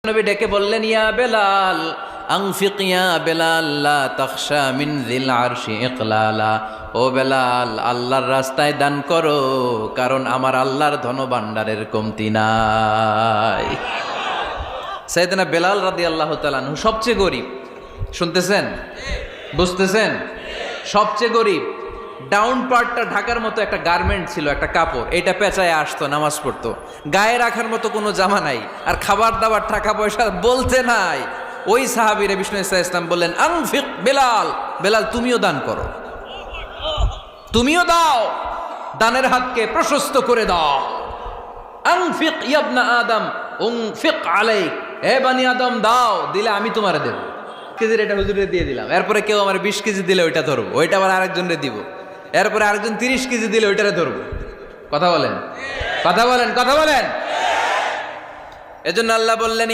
নবী ডেকে বললেন, ইয়া বেলাল আনফিক ইয়া বেলাল লা তাখশা মিন যিল আরশি ইকলালা। ও বেলাল, আল্লাহর রাস্তায় দান করো, কারণ আমার আল্লাহর ধনভাণ্ডারের কমতি নাই। সাইয়েদনা বেলাল রাদিয়াল্লাহু তাআলা আনহু সবচেয়ে গরিব। শুনতেছেন? বুঝতেছেন? সবচেয়ে গরিব। ডাউন পার্টটা ঢাকার মতো একটা গার্মেন্ট ছিল, একটা কাপড়, এটা পেঁচায় আসতো, নামাজ পড়তো। গায়ে রাখার মতো কোনো জামা নাই, আর খাবার দাবার টাকা পয়সা বলতে নাই। ওই সাহাবীরে বিষ্ণু ইসলাম বললেন, আনফিক বেলাল, বেলাল তুমিও দান করো, তুমিও দাও, দানের হাতকে প্রশস্ত করে দাও। আনফিক ইবনা আদম উনফিক আলাইক, হে বানি আদম দাও, দিলে আমি তোমারে দেব। কেজির এটা হুজুরে দিয়ে দিলাম, এরপরে কেউ আমার 20 কেজি দিলে ওইটা ধরবো, ওইটা আবার আরেকজনরে দিব, এরপরে আরেকজন 30 কেজি দিলে ওইটারে ধরবো। কথা বলেন, কথা বলেন, কথা বলেন। এজন্য আল্লাহ বললেন